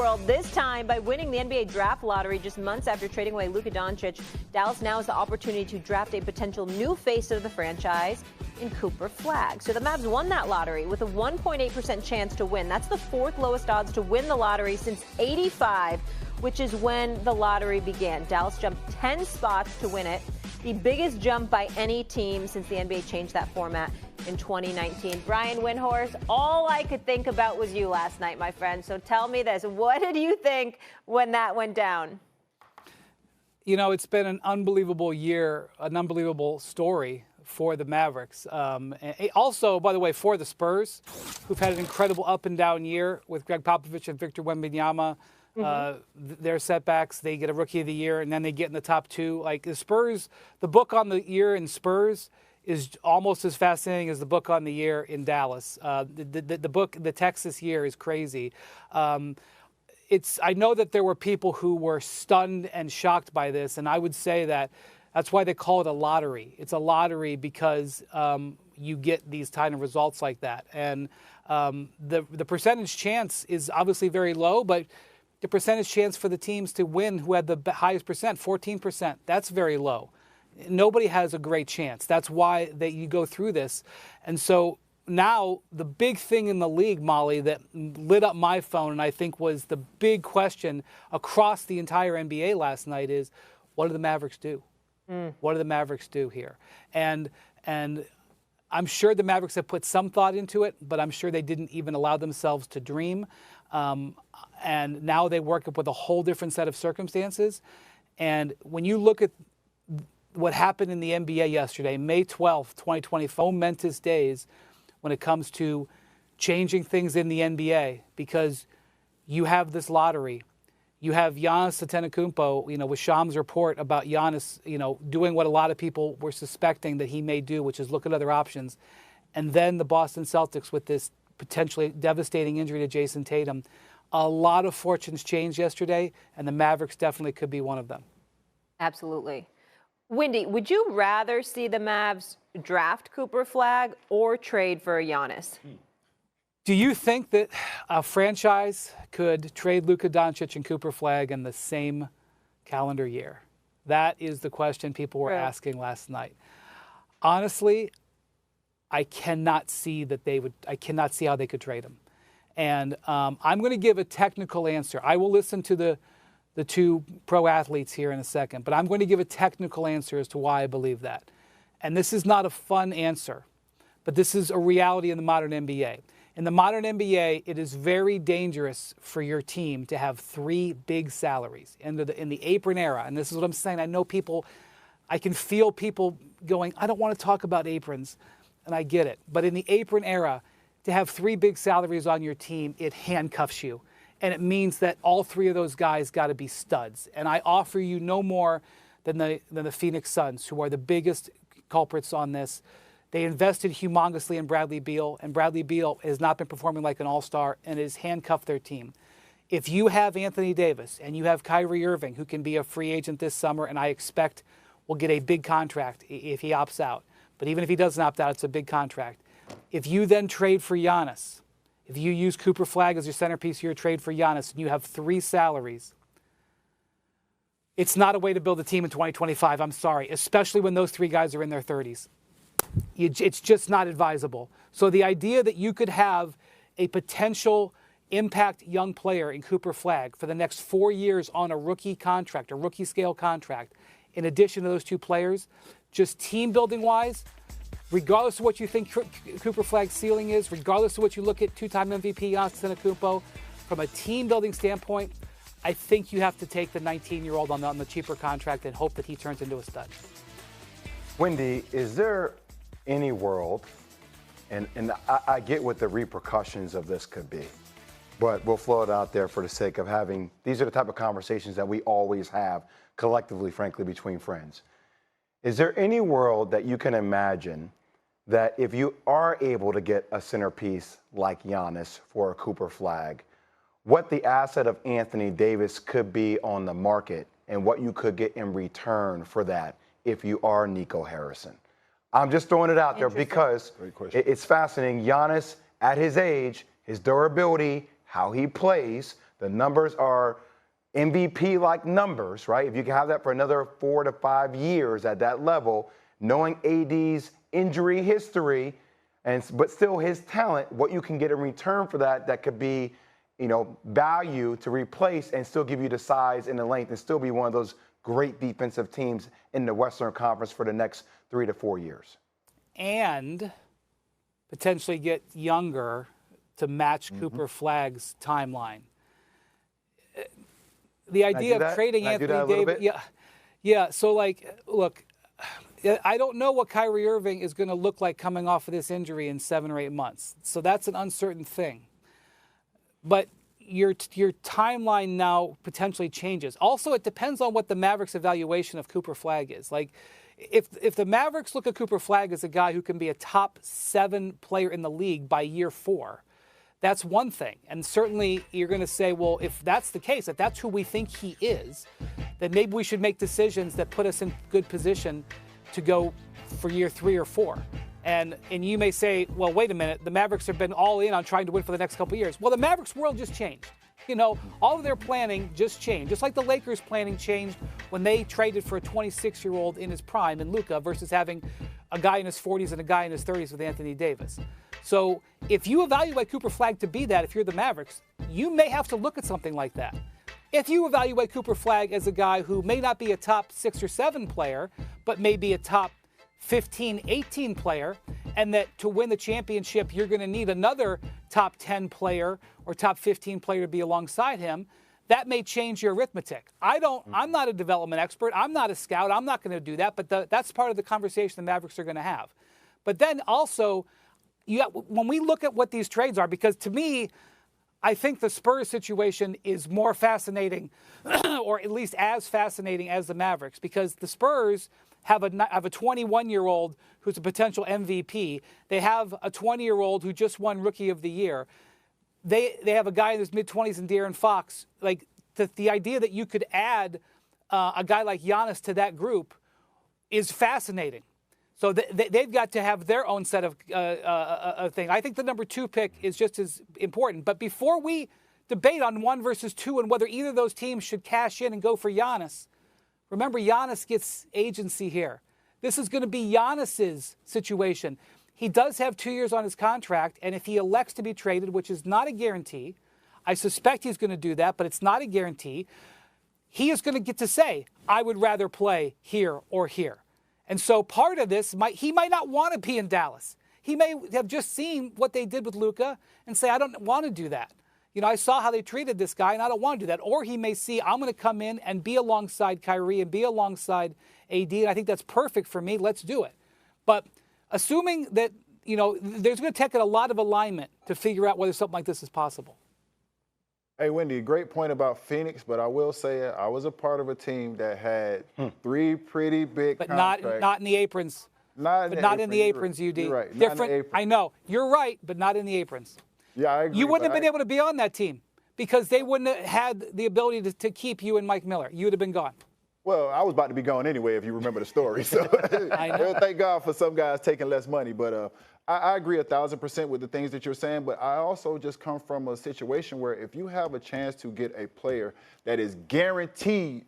world, this time by winning the NBA draft lottery just months after trading away Luka Doncic. Dallas now has the opportunity to draft a potential new face of the franchise in Cooper Flagg. So the Mavs won that lottery with a 1.8% chance to win. That's the fourth lowest odds to win the lottery since '85, which is when the lottery began. Dallas jumped 10 spots to win it, the biggest jump by any team since the NBA changed that format in 2019. Brian Windhorst, all I could think about was you last night, my friend. So tell me this. What did you think when that went down? You know, it's been an unbelievable year, an unbelievable story for the Mavericks. And also, by the way, for the Spurs, who've had an incredible up and down year with Greg Popovich and Victor Wembanyama. Their setbacks, they get a Rookie of the Year, and then they get in the top two. Like the Spurs, the book on the year in Spurs is almost as fascinating as the book on the year in Dallas. The book, the text this year is crazy. I know that there were people who were stunned and shocked by this, and I would say that's why they call it a lottery. It's a lottery because you get these kind of results like that. And the percentage chance is obviously very low, but the percentage chance for the teams to win who had the highest percent, 14%, that's very low. Nobody has a great chance. That's why you go through this. And so now the big thing in the league, Molly, that lit up my phone and I think was the big question across the entire NBA last night is, what do the Mavericks do? What do the Mavericks do here? And I'm sure the Mavericks have put some thought into it, but I'm sure they didn't even allow themselves to dream. And now they work up with a whole different set of circumstances. And when you look at what happened in the NBA yesterday, May 12th, 2020, momentous days when it comes to changing things in the NBA, because you have this lottery. You have Giannis Antetokounmpo, with Sham's report about Giannis, doing what a lot of people were suspecting that he may do, which is look at other options. And then the Boston Celtics with this potentially devastating injury to Jason Tatum. A lot of fortunes changed yesterday, and the Mavericks definitely could be one of them. Absolutely. Wendy, would you rather see the Mavs draft Cooper Flagg or trade for Giannis? Do you think that a franchise could trade Luka Doncic and Cooper Flagg in the same calendar year? That is the question people were asking last night. Honestly, I cannot see how they could trade him. And I'm going to give a technical answer. I will listen to the two pro athletes here in a second, but I'm going to give a technical answer as to why I believe that. And this is not a fun answer, but this is a reality in the modern NBA. In the modern NBA, it is very dangerous for your team to have three big salaries. In the apron era, and this is what I'm saying, I can feel people going, I don't want to talk about aprons, and I get it. But in the apron era, to have three big salaries on your team, it handcuffs you. And it means that all three of those guys got to be studs. And I offer you no more than the Phoenix Suns, who are the biggest culprits on this. They invested humongously in Bradley Beal, and Bradley Beal has not been performing like an all-star and has handcuffed their team. If you have Anthony Davis and you have Kyrie Irving, who can be a free agent this summer, and I expect will get a big contract if he opts out. But even if he doesn't opt out, it's a big contract. If you then trade for Giannis, if you use Cooper Flagg as your centerpiece of your trade for Giannis, and you have three salaries, it's not a way to build a team in 2025. I'm sorry, especially when those three guys are in their 30s. It's just not advisable. So the idea that you could have a potential impact young player in Cooper Flagg for the next 4 years on a rookie contract, a rookie scale contract, in addition to those two players, just team building wise, regardless of what you think Cooper Flagg's ceiling is, regardless of what you look at two-time MVP Giannis Antetokounmpo, from a team building standpoint, I think you have to take the 19-year-old on the cheaper contract and hope that he turns into a stud. Wendy, is there any world, and I get what the repercussions of this could be, but we'll flow it out there for the sake of having, these are the type of conversations that we always have collectively, frankly, between friends. Is there any world that you can imagine that if you are able to get a centerpiece like Giannis for a Cooper Flagg, what the asset of Anthony Davis could be on the market and what you could get in return for that if you are Nico Harrison? I'm just throwing it out there because it's fascinating. Giannis, at his age, his durability, how he plays, The numbers are MVP-like numbers, right? If you can have that for another 4 to 5 years at that level, knowing AD's injury history, but still his talent, what you can get in return for that could be, value to replace and still give you the size and the length and still be one of those great defensive teams in the Western Conference for the next 3 to 4 years. And potentially get younger to match Cooper Flagg's timeline. The idea of trading Anthony Davis. Yeah. So, look, I don't know what Kyrie Irving is going to look like coming off of this injury in 7 or 8 months. So that's an uncertain thing. But your timeline now potentially changes. Also, it depends on what the Mavericks' evaluation of Cooper Flagg is. Like, if the Mavericks look at Cooper Flagg as a guy who can be a top 7 player in the league by year 4, that's one thing. And certainly you're going to say, well, if that's the case, if that's who we think he is, then maybe we should make decisions that put us in good position to go for year 3 or 4. And you may say, well, wait a minute, the Mavericks have been all in on trying to win for the next couple of years. Well, the Mavericks world just changed. All of their planning just changed. Just like the Lakers' planning changed when they traded for a 26-year-old in his prime in Luka versus having a guy in his 40s and a guy in his 30s with Anthony Davis. So if you evaluate Cooper Flagg to be that, if you're the Mavericks, you may have to look at something like that. If you evaluate Cooper Flagg as a guy who may not be a top 6 or 7 player, but may be a top 15, 18 player, and that to win the championship, you're going to need another top 10 player or top 15 player to be alongside him, that may change your arithmetic. I'm not a development expert. I'm not a scout. I'm not going to do that, but that's part of the conversation the Mavericks are going to have. But then also, when we look at what these trades are, because to me, I think the Spurs situation is more fascinating, or at least as fascinating as the Mavericks, because the Spurs have a 21-year-old who's a potential MVP. They have a 20-year-old who just won Rookie of the Year. They have a guy in his mid-20s in De'Aaron Fox. Like the idea that you could add a guy like Giannis to that group is fascinating. So they've got to have their own set of thing. I think the number 2 pick is just as important. But before we debate on 1 versus 2 and whether either of those teams should cash in and go for Giannis, remember Giannis gets agency here. This is going to be Giannis's situation. He does have 2 years on his contract, and if he elects to be traded, which is not a guarantee, I suspect he's going to do that, but it's not a guarantee, he is going to get to say, I would rather play here or here. And so part of this, he might not want to be in Dallas. He may have just seen what they did with Luka and say, I don't want to do that. I saw how they treated this guy, and I don't want to do that. Or he may see, I'm going to come in and be alongside Kyrie and be alongside AD, and I think that's perfect for me. Let's do it. But assuming that, there's going to take a lot of alignment to figure out whether something like this is possible. Hey, Wendy, great point about Phoenix, but I will say I was a part of a team that had 3 pretty big contracts. But not in the aprons. Not in the aprons, UD. You're right. Different. I know. You're right, but not in the aprons. Yeah, I agree. You wouldn't have been able to be on that team because they wouldn't have had the ability to keep you and Mike Miller. You would have been gone. Well, I was about to be gone anyway, if you remember the story. So I know. Thank God for some guys taking less money. But I agree 1,000% with the things that you're saying. But I also just come from a situation where if you have a chance to get a player that is guaranteed